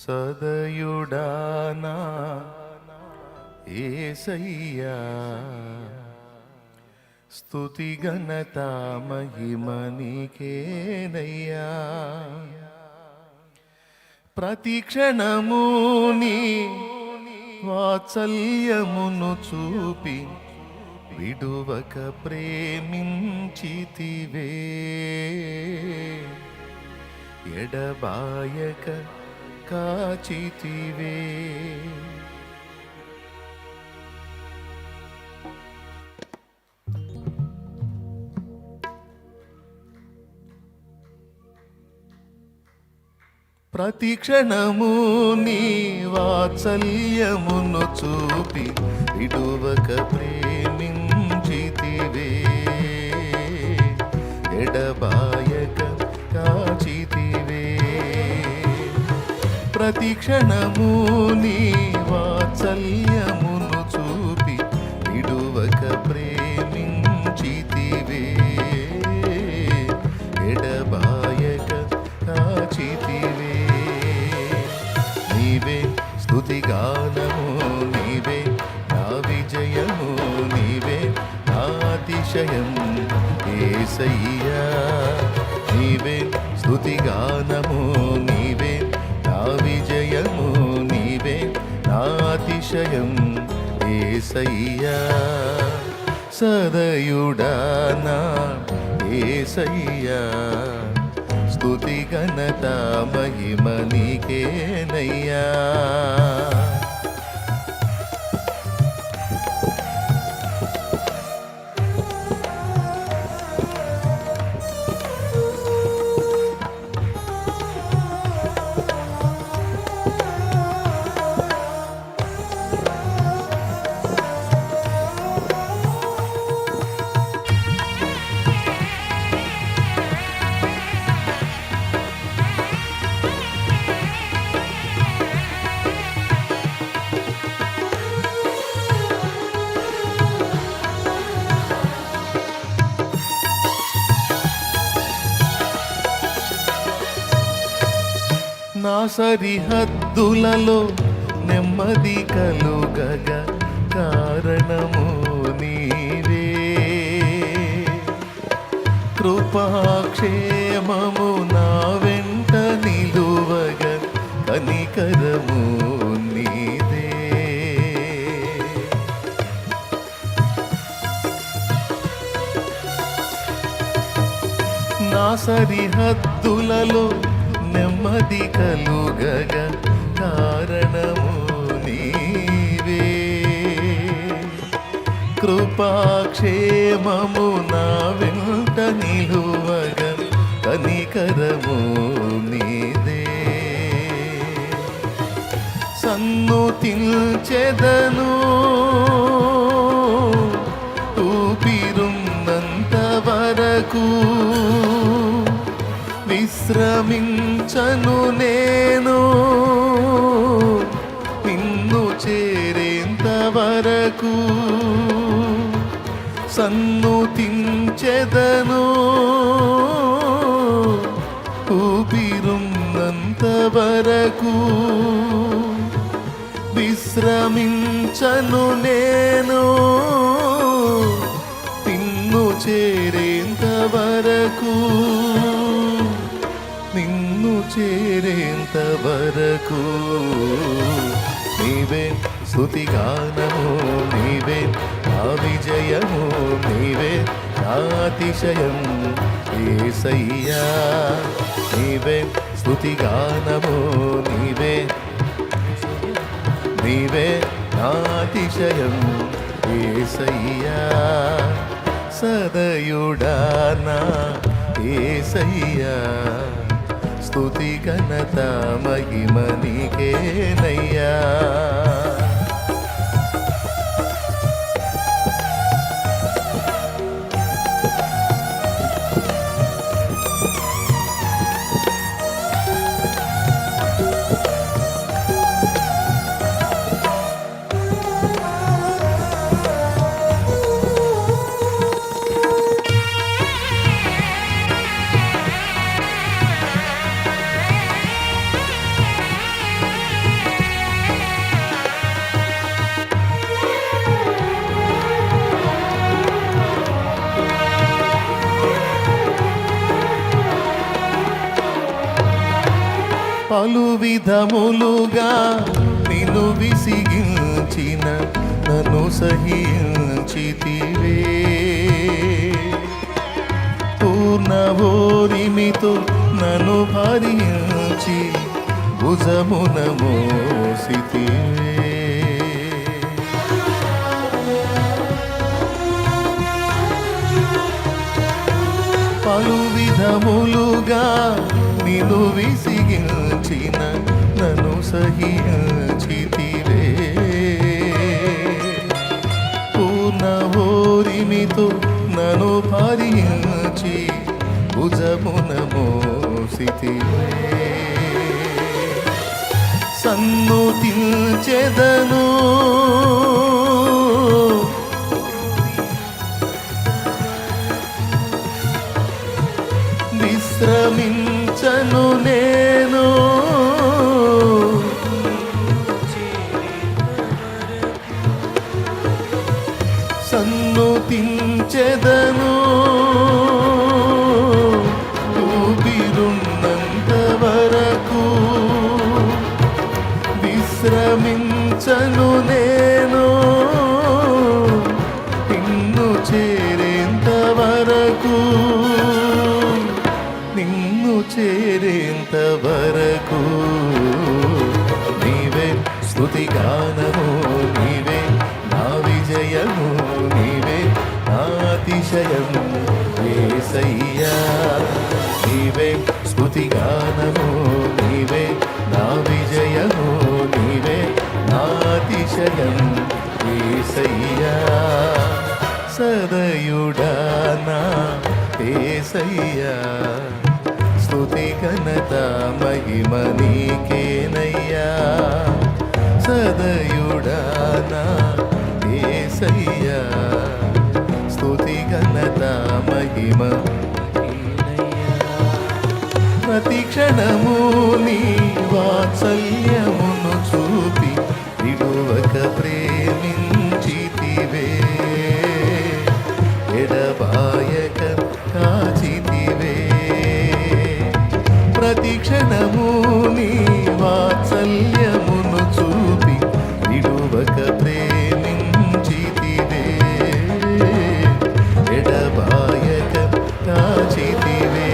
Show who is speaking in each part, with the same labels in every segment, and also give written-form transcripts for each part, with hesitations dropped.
Speaker 1: సదయుడానా యేసయ్యా స్తుతి ఘనత మహిమ నీకేనయ్యా. ప్రతి క్షణము నీ వాత్సల్యమును చూపి విడువక ప్రేమించితివే, ఎడబాయక కాచితివే. ప్రతి క్షణము నీ వాత్సల్యమును చూపి విడువక ప్రేమించితివే, ఎడబాయక కాచితివే. ప్రతి క్షణము నీ వాత్సల్యమును చూపి విడువక ప్రేమించితివే, ఎడబాయక కాచితివే. నీవే స్తుతిగానము, నీవే నా విజయము, నీవే నా అతిశయం యేసయ్యా. నీవే స్తుతిగానము, నీవే నా విజయము, నీవే నా అతిశయం యేసయ్యా. సదయుడానా యేసయ్యా స్తుతి ఘనత మహిమ నీకేనయ్యా. నా సరిహద్దులలో నెమ్మది కలుగగ కారణము నీవే, కృపాక్షేమము నా వెంట నిలువగ కనికరము నీదే. నా సరిహద్దులలో నెమ్మది కలుగగ కారణము నీవే, కృపాక్షేమము నా వెంట నిలువగ కనికరము నీదే. సన్నుతించెదను ఊపిరున్నంత వరకు, విశ్రమించను నేను నిన్ను చేరేంత వరకు. సన్నుతించెదను ఊపిరున్నంత వరకు, విశ్రమించను నేను నిన్ను చేరేంత వరకు, నిన్ను చేరేంత వరకు. నీవే స్తుతిగానము, నీవే నా విజయము, నీవే నా అతిశయం యేసయ్యా. నీవే స్తుతిగానము, నీవే నీవే నా అతిశయం యేసయ్యా. సదయుడానా యేసయ్యా స్తుతి ఘనత మహిమ నీకేనయ్యా. పలు విధములుగా నిన్ను విసిగించిన నన్ను సహించితివే. పూర్ణ ఓరిమితో నన్ను భరించి భుజమున మోసితివే. పలు విధములుగా నిన్ను విసిగించిన నన్ను సహించితివే. పూర్ణ ఓరిమితో నన్ను భరించి భుజమున మోసితివే. సన్నుతించెదను విశ్రమించను నేను. సన్నుతించెదను ఊపిరున్నంత వరకు. విశ్రమించను నేను నిన్ను చేరేంత వరకు. నిన్ను చేరేంత వరకు నీవే స్తుతిగానము, నీవే నా విజయము, నీవే నా అతిశయము యేసయ్యా. నీవే స్తుతిగానము, నీవే నా విజయము, నీవే నా అతిశయము యేసయ్యా. సదయుడా నా యేసయ్యా, స్తుతి ఘనత మహిమ నీకేనయ్యా. సదయుడా నా యేసయ్యా, స్తుతి ఘనత మహిమ నీకేనయ్యా. ప్రతి క్షణము నీ వాత్సల్యమును చూపి విడువక ప్రేమించితివే. ఎడబాయక కాచితివే. ప్రతి క్షణము నీ వాత్సల్యమును చూపి విడువక ప్రేమించితివే. ఎడబాయక కాచితివే.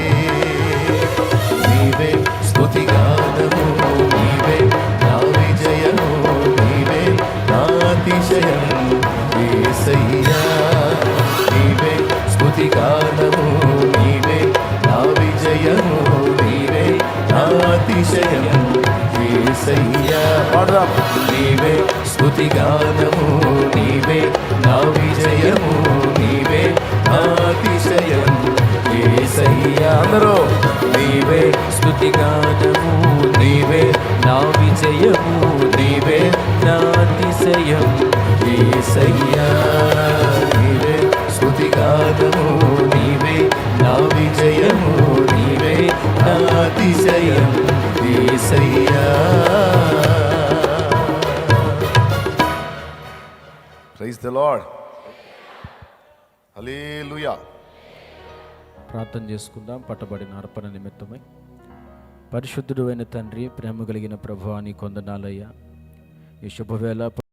Speaker 1: నీవే స్తుతిగానము, నీవే నా విజయము, నీవే నా అతిశయము యేసయ్యా. నీవే స్తుతిగానము, నీవే నా విజయము, నీవే నా అతిశయము యేసయ్యా. నీవే స్తుతిగానము, నీవే నా విజయము, నీవే నా అతిశయము యేసయ్యా. అందరూ నీవే
Speaker 2: స్తుతిగానము, నీవే నా విజయము, నీవే నా అతిశయము
Speaker 1: యేసయ్యా. నీవే స్తుతిగానము, నీవే నా విజయము, నీవే నా అతిశయము యేసయ్యా. Praise the Lord. హల్లెలూయా.
Speaker 2: ప్రార్థన చేసుకుందాం. పట్టబడిన అర్పణ నిమిత్తమై. పరిశుద్ధుడు అయిన తండ్రి, ప్రేమ కలిగిన ప్రభువా, నీ కొందనాలయ్యా. ఈ శుభవేళ